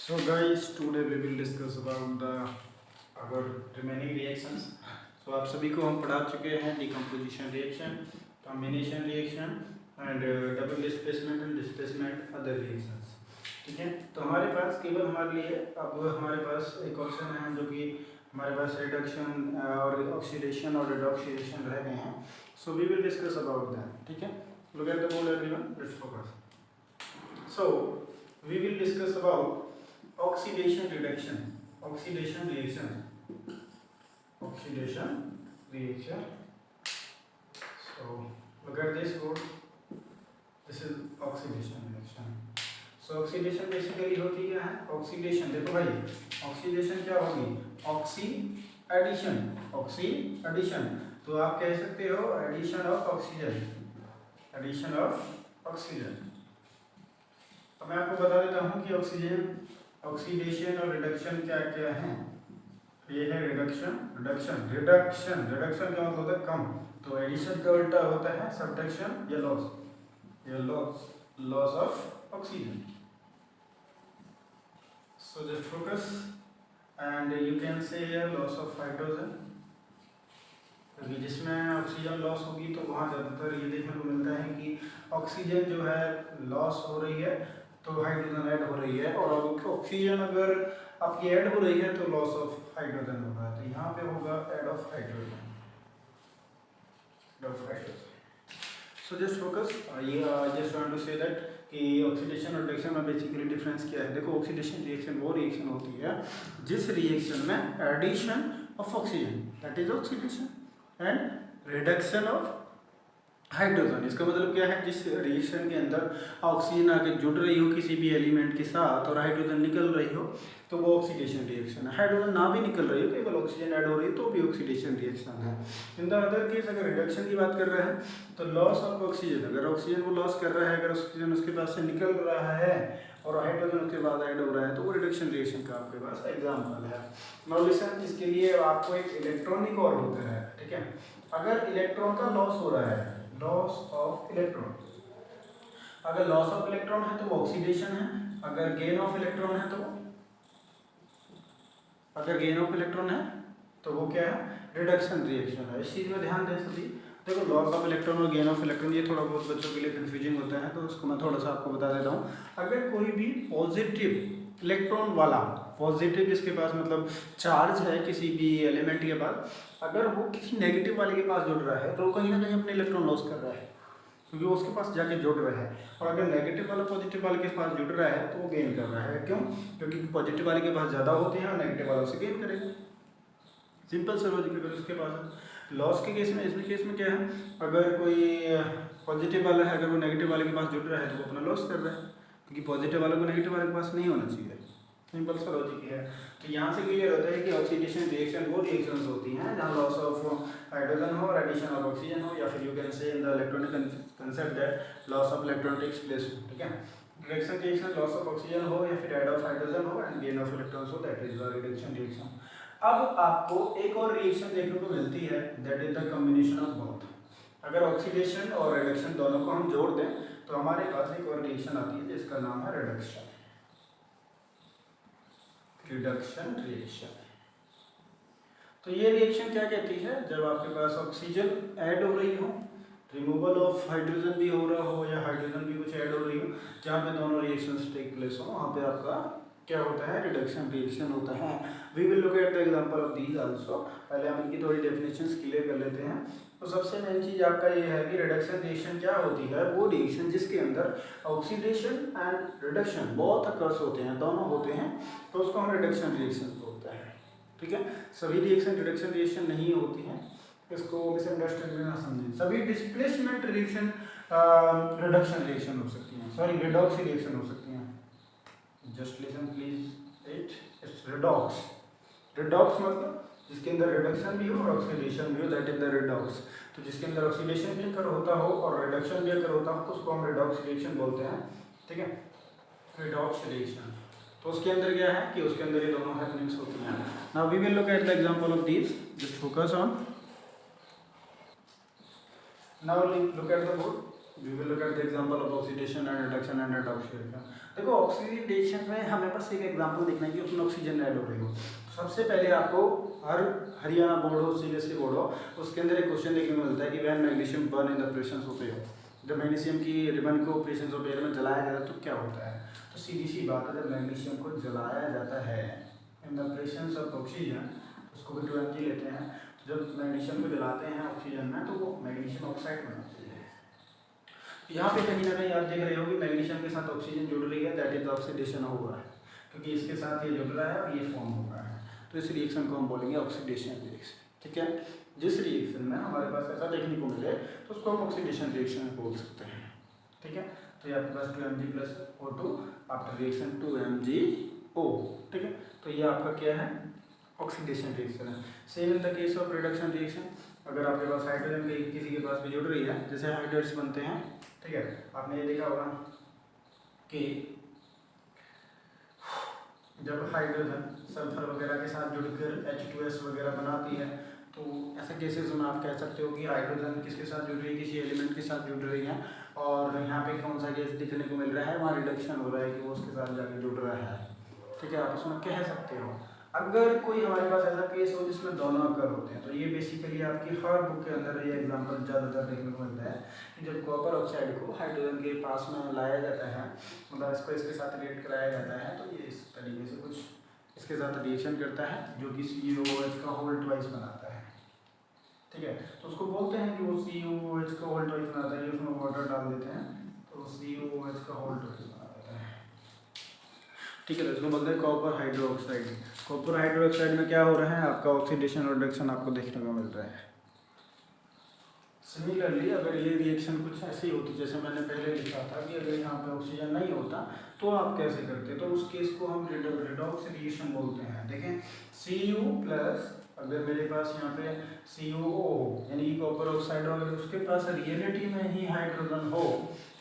So guys, today we will discuss about the our remaining reactions. So आप सभी को हम पढ़ा चुके हैं decomposition reaction, combination reaction and double displacement and displacement other reactions. ठीक है, तो हमारे पास केवल हमारे लिए अब हमारे पास एक ऑप्शन है जो कि हमारे पास रिडक्शन और ऑक्सीडेशन और रिडॉक्सिएशन रह गए हैं. So we will discuss about them. ठीक है, look at the board everyone, let's focus. So we will discuss about oxidation reaction. So look at this word. This is oxidation reaction. So oxidation basically होती क्या है? Oxidation देखो भाई, oxidation क्या होगी? oxy तो आप कह सकते हो addition of oxygen. तो मैं आपको बता देता हूँ कि ऑक्सीडेशन और रिडक्शन क्या क्या है. ये है रिडक्शन का मतलब होता है कम, तो एडिशन का उल्टा होता है सब्ट्रैक्शन या loss of oxygen. So just focus and you can से लॉस ऑफ हाइड्रोजन, क्योंकि जिसमें ऑक्सीजन लॉस होगी तो वहाँ ज़्यादातर ये देखने को मिलता है कि ऑक्सीजन जो है लॉस हो रही है तो हाइड्रोजन ऐड हो रही है, और अब ऑक्सीजन अगर आपकी ऐड हो रही है तो लॉस ऑफ हाइड्रोजन होगा. तो यहाँ पे होगा add of hydrogen. So just focus, ये just want to say that कि ऑक्सीडेशन और रिडक्शन में बेसिकली डिफरेंस क्या है. देखो, ऑक्सीडेशन रिएक्शन वो रिएक्शन होती है जिस रिएक्शन में addition of oxygen, that is oxidation, and reduction of hydrogen. इसका मतलब क्या है, जिस रिएक्शन के अंदर ऑक्सीजन आके जुड़ रही हो किसी भी एलिमेंट के साथ और हाइड्रोजन निकल रही हो तो वो ऑक्सीडेशन रिएक्शन है. हाइड्रोजन ना भी निकल रही हो, केवल ऑक्सीजन ऐड हो रही है तो भी ऑक्सीडेशन रिएक्शन है. इन द अदर केस अगर रिडक्शन की बात कर रहे हैं तो लॉस ऑफ ऑक्सीजन, अगर ऑक्सीजन वो लॉस कर रहा है, अगर ऑक्सीजन उसके पास से निकल रहा है और हाइड्रोजन उसके बाद ऐड हो रहा है तो वो रिडक्शन रिएक्शन का आपके पास एग्जाम्पल है. नाउ लिसन, इसके लिए आपको एक इलेक्ट्रॉनिक और होता है. ठीक है, अगर इलेक्ट्रॉन का लॉस हो रहा है, लॉस ऑफ इलेक्ट्रॉन, अगर लॉस ऑफ इलेक्ट्रॉन है तो वो ऑक्सीडेशन है, अगर गेन ऑफ इलेक्ट्रॉन है तो वो क्या है, रिडक्शन रिएक्शन है. इस चीज में ध्यान दें सभी. देखो, लॉस ऑफ इलेक्ट्रॉन और गेन ऑफ इलेक्ट्रॉन ये थोड़ा बहुत बच्चों के लिए कंफ्यूजिंग होता है, तो उसको मैं थोड़ा सा आपको बता देता हूँ. अगर कोई भी पॉजिटिव इलेक्ट्रॉन वाला, पॉजिटिव जिसके पास मतलब चार्ज है किसी भी एलिमेंट के पास, अगर वो किसी नेगेटिव वाले के पास जुड़ रहा है तो वो कहीं ना कहीं अपने इलेक्ट्रॉन लॉस कर रहा है, क्योंकि वो उसके पास जाके जुड़ रहा है. और अगर नेगेटिव वाला पॉजिटिव वाले के पास जुड़ रहा है तो वो गेन कर रहा है. क्यों? क्योंकि पॉजिटिव वाले के पास ज़्यादा होते हैं और नेगेटिव वालों से गेन करेगा. सिंपल सा लॉजिक है. उसके पास लॉस के केस में, इसमें केस में क्या है, अगर कोई पॉजिटिव वाला है, अगर वो नेगेटिव वाले के पास जुड़ रहा है तो वो अपना लॉस कर रहा है, क्योंकि पॉजिटिव वालों को नेगेटिव वाले के पास नहीं होना चाहिए. सिंपल सा लॉजिक है. तो यहाँ से क्लियर होता है कि ऑक्सीडेशन रिएक्शन वो रिएक्शंस होती हैं जहाँ लॉस ऑफ हाइड्रोजन हो और एडिशन ऑफ ऑक्सीजन हो, या फिर you can say in the electronic concept that loss of electron takes place. ठीक है, reduction reaction loss of oxygen हो या फिर ऐड ऑफ हाइड्रोजन हो एंड गेन ऑफ इलेक्ट्रॉन्स हो, that is the reduction reaction. अब आपको एक और रिएक्शन देखने को मिलती है, that is the combination of both. अगर ऑक्सीडेशन और रिडक्शन दोनों को हम जोड़ दें तो हमारे पास एक और रिएक्शन आती है जिसका नाम है रिडक्शन रिएक्शन. तो ये रिएक्शन क्या कहती है, जब आपके पास ऑक्सीजन ऐड हो रही हो, रिमूवल ऑफ हाइड्रोजन भी हो रहा हो या हाइड्रोजन भी कुछ ऐड हो रही हो, जहाँ पे दोनों रिएक्शंस टेक प्लेस हो, वहाँ पे आपका क्या होता है, रिडक्शन रिएक्शन होता है. We will look at the example of these also. पहले हम इनकी थोड़ी डेफिनेशंस क्लियर कर लेते हैं. तो सबसे मेन चीज़ आपका ये है कि रिडक्शन रिएक्शन क्या होती है, वो रिएक्शन जिसके अंदर ऑक्सीडेशन एंड रिडक्शन बहुत अकर्स होते हैं, दोनों होते हैं, तो उसको हम रिडक्शन रिएक्शन बोलते हैं. ठीक है, सभी रिएक्शन रिडक्शन रिएक्शन नहीं होती हैं, इसको मिसअंडरस्टैंड ना समझें. सभी डिस्प्लेसमेंट रिएक्शन रिडक्शन रिएक्शन हो सकती हैं, सॉरी रिडॉक्स रिएक्शन हो सकती हैं. Just listen please, it's redox. Redox मतलब जिसके अंदर रिडक्शन भी हो और ऑक्सीडेशन भी हो, दैट इज द रिडॉक्स. तो जिसके अंदर ऑक्सीडेशन भी अगर होता हो और रिडक्शन भी अगर होता हो तो उसको हम रिडॉक्स रिएक्शन बोलते हैं. ठीक है, रिडॉक्स रिएक्शन. तो उसके अंदर क्या है कि उसके अंदर ये दोनों हैपनिंग्स होती हैं. Now we will look at the example of these. Just focus on. Now look at the board. We will look at the example of oxidation and reduction and redoxidation. देखो ऑक्सीडेशन में हमें बस एक example देखना है कि उसमें oxygen add हो रही हो। सबसे पहले आपको हर हरियाणा बोर्ड हो, सीबीएसई बोर्ड हो, उसके अंदर एक क्वेश्चन देखने को मिलता है कि when magnesium burn in the presence of air, जब मैग्नीशियम की रिबन को प्रेजेंस ऑफ एयर में जलाया जाता है तो क्या होता है। तो सीधी सी बात है, जब मैग्नीशियम को जलाया जाता है इन द प्रेजेंस ऑफ ऑक्सीजन, उसको भी 2 mg लेते हैं, तो जब मैग्नीशियम को जलाते हैं ऑक्सीजन में तो वो मैग्नीशियम ऑक्साइड बनाते हैं। यहाँ पे कहीं ना कहीं आप देख रहे हो कि मैग्नीशियम के साथ ऑक्सीजन जुड़ रही है, दैट इज ऑक्सीडेशन हो रहा है, क्योंकि इसके साथ ये जुड़ रहा है और ये फॉर्म हो रहा है। तो इस रिएक्शन को हम बोलेंगे ऑक्सीडेशन रिएक्शन, ठीक है। जिस रिएक्शन में हमारे पास ऐसा देखने को मिले तो उसको हम ऑक्सीडेशन रिएक्शन बोल सकते हैं, ठीक है। तो ये आपके पास 2 mg plus O2 after reaction 2 MgO, ठीक है। तो ये आपका क्या है, ऑक्सीडेशन रिएक्शन है। Same in the case of reduction reaction, अगर आपके पास हाइड्रोजन किसी के पास भी जुड़ रही है, जैसे हाइड्राइड्स बनते हैं, ठीक है। आपने ये देखा होगा कि जब हाइड्रोजन सल्फर वगैरह के साथ जुड़कर H2S वगैरह बनाती है, तो ऐसे केसेस में आप कह सकते हो कि हाइड्रोजन किसके साथ जुड़ रही है, किसी एलिमेंट के साथ जुड़ रही है, और यहाँ पे कौन सा गैस दिखने को मिल रहा है, वहाँ रिडक्शन हो रहा है कि वो उसके साथ जाके जुड़ रहा है, ठीक है। आप उसमें कह सकते हो। अगर कोई हमारे पास ऐसा केस हो जिसमें दोनों अकर होते हैं, तो ये बेसिकली आपकी हर बुक के अंदर ये एग्जांपल ज़्यादातर देखने को मिलता है कि जब कॉपर ऑक्साइड को हाइड्रोजन के पास में लाया जाता है, मतलब इसको इसके साथ रिएक्ट कराया जाता है, तो ये इस तरीके से कुछ इसके साथ रिएक्शन करता है, जो कि CuOH का होल ट्वाइस बनाता है, ठीक है। तो उसको बोलते हैं कि वो CuOH का होल ट्वाइस बनाता है, ये उसमें वाटर डाल देते हैं तो CuOH का होल ट्वाइस बना देता है, ठीक है। तो इसको बोलते हैं कॉपर हाइड्रोक्साइड। कॉपर हाइड्रोक्साइड में क्या हो रहा है, आपका ऑक्सीडेशन और रिडक्शन आपको देखने को मिल रहा है। सिमिलरली अगर ये रिएक्शन कुछ ऐसी होती जैसे मैंने पहले लिखा था कि अगर यहाँ पे ऑक्सीजन नहीं होता तो आप कैसे करते, तो उस केस को हम रिडॉक्स रिएक्शन बोलते हैं। देखें Cu प्लस, अगर मेरे पास यहाँ पे CuO हो यानी कि कॉपर ऑक्साइड हो, अगर उसके पास रियलिटी में ही हाइड्रोजन हो,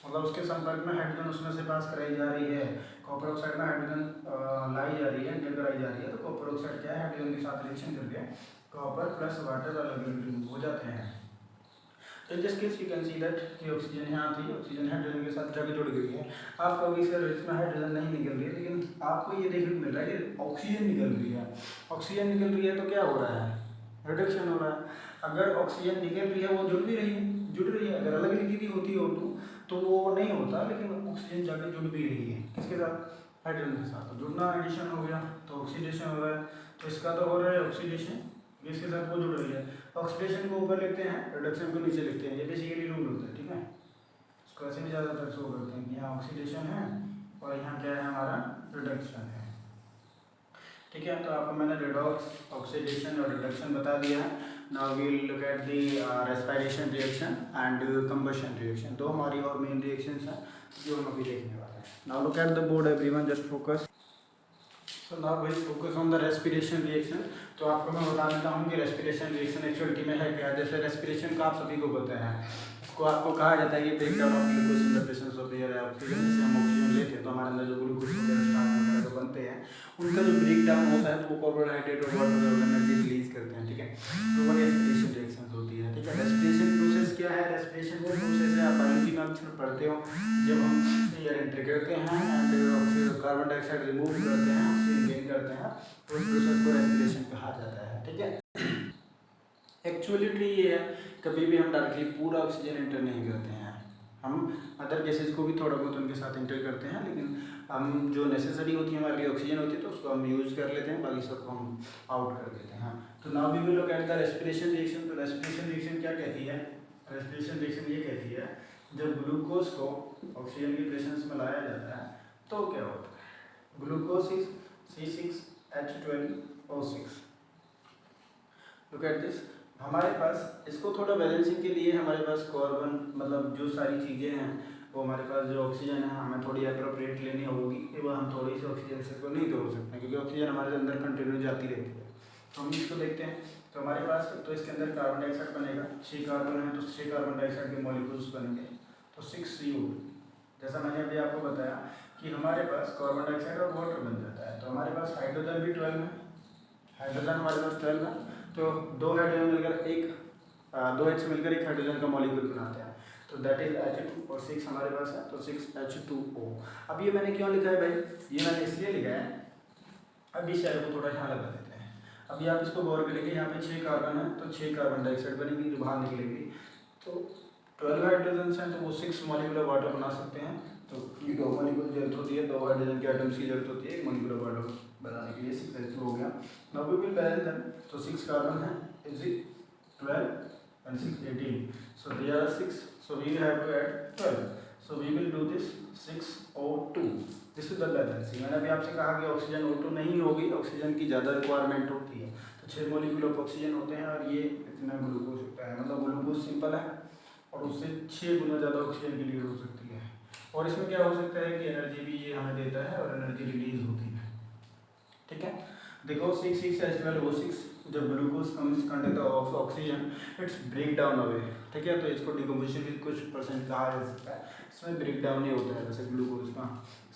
मतलब उसके संपर्क में हाइड्रोजन उसमें से पास कराई जा रही है, कॉपर ऑक्साइड में हाइड्रोजन लाई जा रही है, एंटर कराई जा रही है, तो कॉपर ऑक्साइड क्या है, हाइड्रोजन के साथ रिएक्शन करके कॉपर प्लस वाटर अलग हो जाते हैं। तो in this case you can see that कि ऑक्सीजन यहाँ थी, ऑक्सीजन हाइड्रोजन के साथ जाके जुड़ गई है। आप कहोगे सर इसमें हाइड्रोजन नहीं निकल रही है, लेकिन आपको ये देखने को मिल रहा है कि ऑक्सीजन निकल रही है। ऑक्सीजन निकल रही है तो क्या हो रहा है, रिडक्शन हो रहा है। अगर ऑक्सीजन निकल रही है वो जुड़ भी रही है, जुड़ रही है। अगर अलग लिखी हुई होती O2 तो वो नहीं होता, लेकिन ऑक्सीजन जाके जुड़ भी रही है किसके साथ, हाइड्रोजन के साथ। तो जुड़ना एडिशन हो गया तो ऑक्सीडेशन हो रहा है, तो इसका तो हो रहा है ऑक्सीडेशन, इसके साथ वो जुड़ रही है। ऑक्सीडेशन को ऊपर लिखते हैं, रिडक्शन को नीचे लिखते हैं, ये बेसिकली रूल होता है, ठीक है। इसको ऐसे भी ज़्यादातर शो करते हैं कि यहाँ ऑक्सीडेशन है और यहाँ क्या है हमारा, रिडक्शन है, ठीक है। तो आपको मैंने रिडॉक्स, ऑक्सीडेशन और रिडक्शन बता दिया है। Now we will look at the respiration reaction and combustion reaction. दो हमारी और मेन रिएक्शंस हैं जो हम अभी देखने वाले हैं। Now look at the board everyone, just focus. So now we focus on the respiration reaction. तो आपको मैं बता देता हूँ कि रेस्पिरेशन रिएक्शन एक्चुअलिटी में है क्या। जैसे रेस्पिरेशन का आप सभी को पता है, इसको आपको कहा जाता है कि break down of glucose in the presence of air है। ऑक्सीजन से हम ऑक्सीजन लेते हैं तो हमारे अंदर जो ग्लूकोज वगैरह जो बनते हैं उनका जो ब्रेक डाउन होता है तो वो कार्बोहाइड्रेट और वाटर और एनर्जी रिलीज करते हैं, ठीक है। तो वो रेस्पिरेशन रिएक्शन होती है, ठीक है। रेस्पिरेशन प्रोसेस क्या है, रेस्पिरेशन वो प्रोसेस है, आप बायोलॉजी में अक्सर पढ़ते हो, जब हम एयर एंट्री करते हैं एंड कार्बन डाइऑक्साइड रिमूव करते हैं, ऑक्सीजन गेन करते हैं, तो उस प्रोसेस को रेस्पिरेशन कहा जाता है, ठीक है। एक्चुअलिटी ये है, कभी भी हम डायरेक्टली पूरा ऑक्सीजन एंटर नहीं करते हैं, हम अदर गैसेज को भी थोड़ा बहुत उनके साथ एंटर करते हैं, लेकिन हम जो नेसेसरी होती है हमारे लिए ऑक्सीजन होती है तो उसको हम यूज़ कर लेते हैं, बाकी सबको हम आउट कर देते हैं। तो now we will look at the respiration reaction. तो रेस्पिरेशन रिएक्शन क्या कहती है, रेस्पिरेशन रिएक्शन ये कहती है जब ग्लूकोज को ऑक्सीजन की प्रेजेंस में लाया जाता है तो क्या होता है, glucose is C6H12O6। Look at this, हमारे पास इसको थोड़ा बैलेंसिंग के लिए हमारे पास कार्बन, मतलब जो सारी चीज़ें हैं वो हमारे पास जो ऑक्सीजन है हमें थोड़ी अप्रोप्रिएट लेनी होगी कि वो हम थोड़ी सी ऑक्सीजन से को नहीं तोड़ सकते क्योंकि ऑक्सीजन हमारे अंदर कंटिन्यू जाती रहती है। तो हम इसको देखते हैं, तो हमारे पास तो इसके अंदर कार्बन डाइऑक्साइड बनेगा, 6 कार्बन है तो 6 कार्बन डाइऑक्साइड के मॉलिक्यूल्स बनेंगे, तो 6Cu। जैसा मैंने अभी आपको बताया कि हमारे पास कार्बन डाइऑक्साइड और वाटर बन जाता है, तो हमारे पास हाइड्रोजन भी 12 है, हाइड्रोजन हमारे पास 12 है, तो 2 हाइड्रोजन मिलकर 2 H मिलकर एक हाइड्रोजन का मॉलिक्यूल बनाते हैं। तो तो दैट इज H2 और 6 हमारे पास है तो 6H2O। अब ये मैंने क्यों लिखा है भाई, ये मैंने इसलिए लिखा है, अब इस शेल को थोड़ा यहाँ लगा देते हैं। अभी आप इसको गौर करेंगे, यहाँ पे 6 कार्बन है तो 6 कार्बन डाइऑक्साइड बनेगी जो बाहर निकलेगी, तो 12 हाइड्रोजन हैं तो वो 6 मॉलिक्यूलर वाटर बना सकते हैं। तो ये 2 मॉलिक्यूल की जरूरत होती है, 2 हाइड्रोजन के एटम्स की जरूरत होती है 1 मॉलिक्यूलर वाटर बनाने के लिए। 6H2 हो गया। Now we will balance them, तो 6 कार्बन है is 12 and 6 18, so there are 6, so we have to add 12, so we will do this 6O2, this is the balancing। मैंने अभी आपसे कहा कि ऑक्सीजन O2 नहीं होगी, ऑक्सीजन की ज़्यादा रिक्वायरमेंट होती है, तो 6 मॉलिक्यूल ऑफ ऑक्सीजन होते हैं और ये इतना ग्लूकोज होता है, मतलब ग्लूकोज सिंपल है और उससे 6 गुना ज़्यादा ऑक्सीजन की लीड हो सकती है। और इसमें क्या हो सकता है कि एनर्जी भी ये हमें देता है और एनर्जी रिलीज होती है, ठीक है। देखो 6 जब glucose comes content of oxygen it's break down away, ठीक है, तो इसको डिकम्पोजिशन भी कुछ परसेंट कहा जा सकता है, इसमें ब्रेक डाउन नहीं होता है वैसे ग्लूकोज का।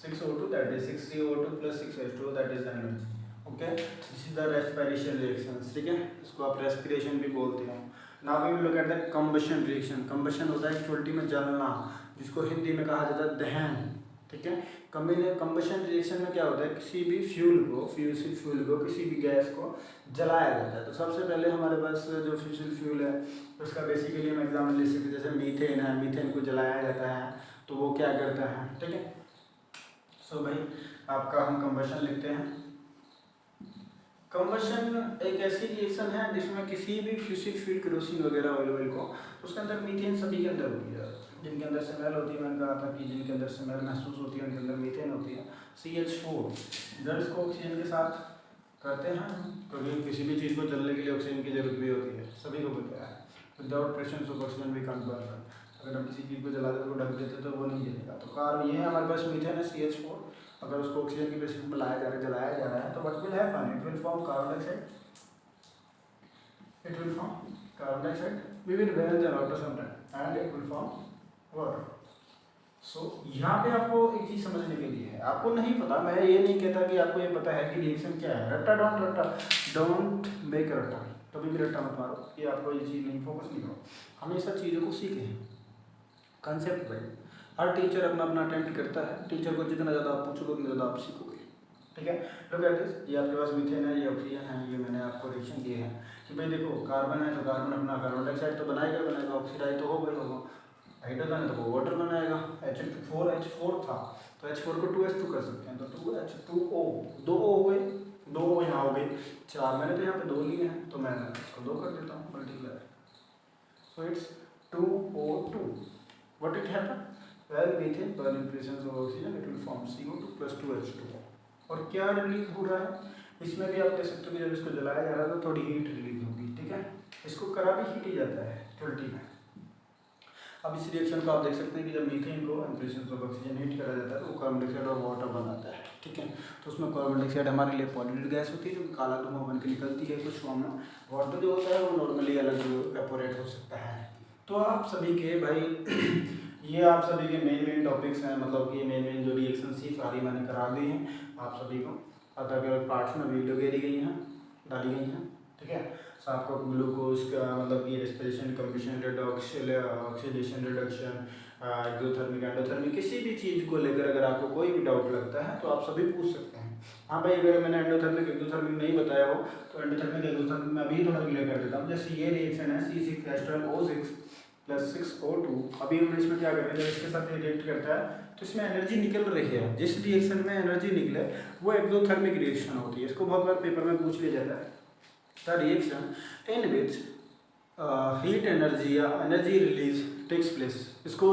6O2 that is 6CO2 plus 6H2 that is energy, okay. This is the respiration reactions, ठीक है, इसको आप रेस्पिरेशन भी बोलते हैं। Now we will look at the combustion reaction. Combustion होता है एक्चुअलिटी में जलना, जिसको हिंदी में कहा जाता है दहन, ठीक है। कंबशन रिएक्शन में क्या होता है, किसी भी फ्यूल को किसी भी गैस को जलाया जाता है। तो सबसे पहले हमारे पास जो फिशियल फ्यूल है उसका बेसिकली हम एग्जाम्पल ले सकते हैं, जैसे मीथेन है, मीथेन को जलाया जाता है तो वो क्या करता है, ठीक है। सो भाई आपका हम कंबशन लिखते हैं। कंबशन एक ऐसी रिएक्शन है जिसमें किसी भी फ्यूसिल फ्यूल केरोसिन वगैरह ऑयल को, उसके अंदर मीथेन सभी के अंदर होती है, जिनके अंदर स्मेल होती है, मैंने कहा था कि जिनके अंदर स्मेल महसूस होती है उनके अंदर मीथेन होती है CH4। जब इसको ऑक्सीजन के साथ करते हैं, क्योंकि किसी भी चीज़ को जलने के लिए ऑक्सीजन की जरूरत भी होती है, सभी को पता है, विदाउट प्रेजेंस ऑफ ऑक्सीजन भी कांट बर्न। अगर हम किसी चीज़ को जला देते ढक देते तो वो नहीं जलेगा। तो कार ये है हमारे पास मीथेन है CH4, अगर उसको ऑक्सीजन की बेसिस पर जलाया जा रहा है तो what will happen, it will form carbon dioxide, it will form carbon dioxide, we will balance them after some time and it will form water। so यहाँ पे आपको एक चीज समझने के लिए है, आपको नहीं पता, मैं ये नहीं कहता कि आपको ये पता है कि रिएक्शन क्या है, डोंट मेक रट्टा, कभी भी रट्टा मत मारो, कि आपको ये चीज़ नहीं, फोकस नहीं करो, हमेशा चीज़ों को सीखें कंसेप्ट भाई। हर टीचर अपना अपना अटेम्प्ट करता है, टीचर को जितना ज़्यादा आप पूछोगे उतना ज़्यादा आप सीखोगे, ठीक है। लुक एट दिस, ये आपके पास मीथेन है, ये ऑक्सीजन है, ये मैंने आपको रिएक्शन दिए हैं कि भाई देखो कार्बन है तो कार्बन अपना कार्बन डाइऑक्साइड तो बनाएगा, ऑक्सीडाइज तो होगा, हाइड्रोजन है तो वो वाटर बनाएगा। H4 था तो H4 को 2H2 कर सकते हैं, तो 2H2O, 2 O हो गए, 2 O यहाँ हो गए 4, मैंने तो यहाँ पे 2 लिए हैं तो मैं इसको 2 कर देता हूँ multiply, so it's 2O2। What it happen, well methane burn in presence of oxygen it will form CO2 plus 2H2O। और क्या रिलीज हो रहा है इसमें भी आप कह सकते हो कि जब इसको जलाया जा रहा है तो थोड़ी हीट रिलीज होगी, ठीक है, इसको करा भी हीट ही जाता है एक्चुअलिटी में। अब इस रिएक्शन को आप देख सकते हैं कि जब मीथेन को in presence of oxygen heat करा जाता है तो कार्बन डाइऑक्साइड और वाटर बनाता है, ठीक है। तो उसमें कार्बन डाइऑक्साइड हमारे लिए पॉल्यूटेड गैस होती है जो काला धुआं बन के निकलती है कुछ फॉर्म में, वाटर जो होता है वो नॉर्मली अलग इवेपोरेट हो सकता है। तो आप सभी के भाई ये आप सभी के मेन टॉपिक्स हैं, मतलब कि मेन जो रिएक्शन थी सारी मैंने करा दी हैं आप सभी को, अलग अलग पार्ट्स में वीडियो डाली गई हैं, ठीक है। सो आपको ग्लूकोज का मतलब कि respiration, combustion, oxidation reduction, exothermic, endothermic, किसी भी चीज़ को लेकर अगर आपको कोई भी डाउट लगता है तो आप सभी पूछ सकते हैं। हाँ भाई अगर मैंने एंडोथर्मिक एक्सोथर्मिक नहीं बताया हो तो एंडोथर्मिक एक्सोथर्मिक में अभी थोड़ा क्लियर कर देता हूँ। जैसे ये रिएक्शन है C6H12O6 प्लस 6O2, अभी हम इसमें क्या कर रहे हैं, जब इसके साथ रिएक्ट करता है तो इसमें एनर्जी निकल रही है, जिस रिएक्शन में एनर्जी निकले वो एक्सोथर्मिक रिएक्शन होती है। इसको बहुत बार पेपर में पूछ लिया जाता है, the reaction in which heat energy या एनर्जी रिलीज टेक्स प्लेस, इसको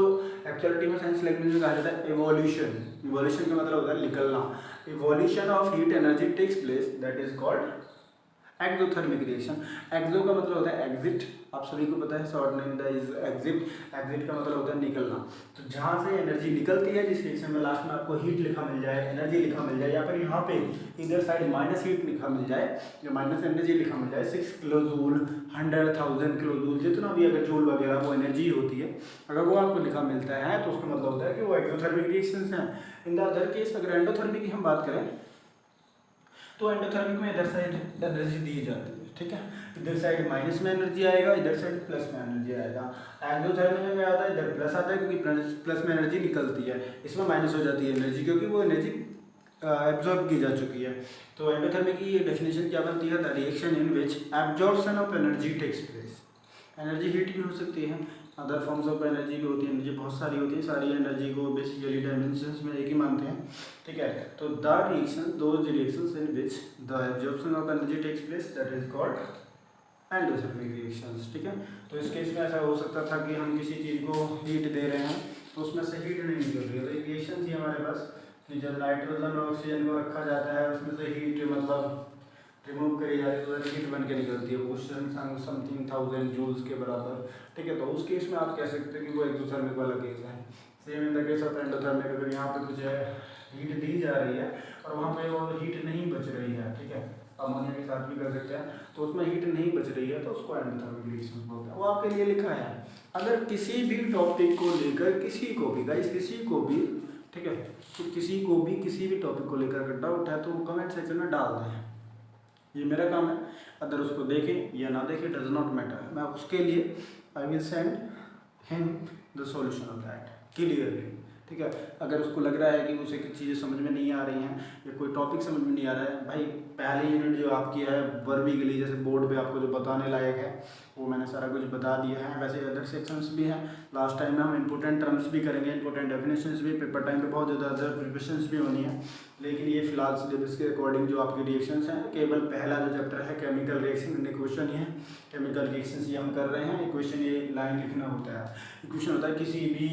एक्चुअलिटी में साइंस लैंग्वेज में कहा जाता है एवोल्यूशन। एवोल्यूशन का मतलब होता है निकलना, evolution of heat energy takes place that is called exothermic reaction. Exo का मतलब होता है एग्जिट, आप सभी को पता है, short name the is exit, exit का मतलब होता है निकलना। तो जहाँ से एनर्जी निकलती है जिस रिएक्शन में लास्ट में आपको हीट लिखा मिल जाए, एनर्जी लिखा मिल जाए, या फिर यहाँ पे इधर साइड माइनस हीट लिखा मिल जाए या माइनस एनर्जी लिखा मिल जाए, 6 किलो जूल, 100,000 किलो जूल, जितना भी अगर जूल वगैरह वो एनर्जी होती है, अगर वो आपको लिखा मिलता है तो उसका मतलब होता है कि वो एक्सोथर्मिक रिएक्शंस हैं। इन द अदर केस अगर एंडोथर्मिक की हम बात करें तो एंडोथर्मिक में इधर साइड एनर्जी दी जाती है, ठीक है। इधर साइड माइनस में एनर्जी आएगा, इधर साइड प्लस में एनर्जी आएगा। एक्सोथर्मिक में क्या आता है, इधर प्लस आता है क्योंकि प्लस में एनर्जी निकलती है, इसमें माइनस हो जाती है एनर्जी क्योंकि वो एनर्जी एब्जॉर्ब की जा चुकी है। तो एंडोथर्मिक की डेफिनेशन क्या बनती है, the reaction in which absorption of energy takes place. Energy heat भी हो सकती है, अदर फॉर्म्स ऑफ एनर्जी भी होती है, एनर्जी बहुत सारी होती है, सारी एनर्जी को बेसिकली डायमेंशंस में एक ही मानते हैं, ठीक है। तो the reaction, those reactions in which the absorption of energy takes place, that is called endothermic reactions, ठीक है। तो इस केस में ऐसा हो सकता था कि हम किसी चीज़ को हीट दे रहे हैं तो उसमें से हीट नहीं निकल रही है, तो एक रिएक्शन थी हमारे पास कि जब नाइट्रोजन और ऑक्सीजन को रखा जाता है उसमें से हीट मतलब रिमूव करी जाती है तो हीट बन के निकलती है, क्वेश्चन समथिंग 1000 जूल्स के बराबर, ठीक है। तो उस केस में आप कह सकते हैं कि वो एक्सोथर्मिक वाला केस है। Same in the case of endothermic, अगर यहाँ पे कुछ हीट दी जा रही है और वहाँ पे वो हीट नहीं बच रही है, ठीक है, अमोनिया के साथ भी कर सकते हैं, तो उसमें हीट नहीं बच रही है तो उसको एंडोथर्मिक रिएक्शन बोलते हैं। वो आपके लिए लिखा है। अगर किसी भी टॉपिक को लेकर किसी को भी गाइस, किसी को भी, ठीक है, तो किसी को भी किसी भी टॉपिक को लेकर अगर डाउट है तो वो कमेंट सेक्शन में डाल दें, ये मेरा काम है। अगर उसको देखें या ना देखें डज नॉट मैटर, मैं उसके लिए I will send him the solution of that clearly, ठीक है। अगर उसको लग रहा है कि उसे कुछ चीज़ें समझ में नहीं आ रही हैं या कोई टॉपिक समझ में नहीं आ रहा है, भाई पहली यूनिट जो आपकी है वर्बिकली, जैसे बोर्ड पे आपको जो बताने लायक है वो मैंने सारा कुछ बता दिया है। वैसे अदर सेक्शंस भी हैं, लास्ट टाइम में हम इंपॉर्टेंट टर्म्स भी करेंगे, इंपॉर्टेंट डेफिनेशंस भी, पेपर टाइम पे बहुत ज़्यादा अदर प्रिपरेशंस भी होनी है। लेकिन ये फिलहाल सिलेबस के अकॉर्डिंग जो आपके रिएक्शंस हैं, केवल पहला जो चैप्टर है केमिकल रिएक्शन एंड इक्वेशन, ये केमिकल रिएक्शंस ये हम कर रहे हैं। इक्वेशन ये लाइन लिखना होता है, इक्वेशन होता है किसी भी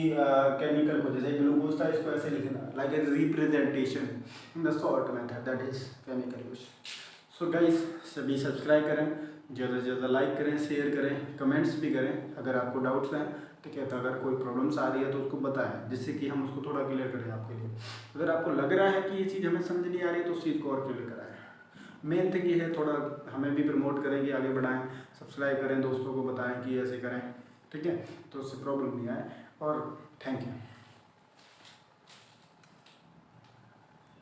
केमिकल को, जैसे ग्लूकोज था इसको ऐसे लिखना, like a representation in the short method, that is chemical equation. So guys, सभी सब्सक्राइब करें, ज़्यादा से ज़्यादा लाइक करें, शेयर करें, कमेंट्स भी करें। अगर आपको डाउट्स हैं, ठीक है, तो अगर कोई प्रॉब्लम्स आ रही है तो उसको बताएं, जिससे कि हम उसको थोड़ा क्लियर करें आपके लिए। अगर आपको लग रहा है कि ये चीज़ हमें समझ नहीं आ रही है तो उस चीज़ को और क्लियर कराएं। मेन थिंग ये है, थोड़ा हमें भी प्रमोट करें कि आगे बढ़ाएं, सब्सक्राइब करें, दोस्तों को बताएं कि ऐसे करें, ठीक है, तो उससे प्रॉब्लम नहीं आए। और थैंक यू।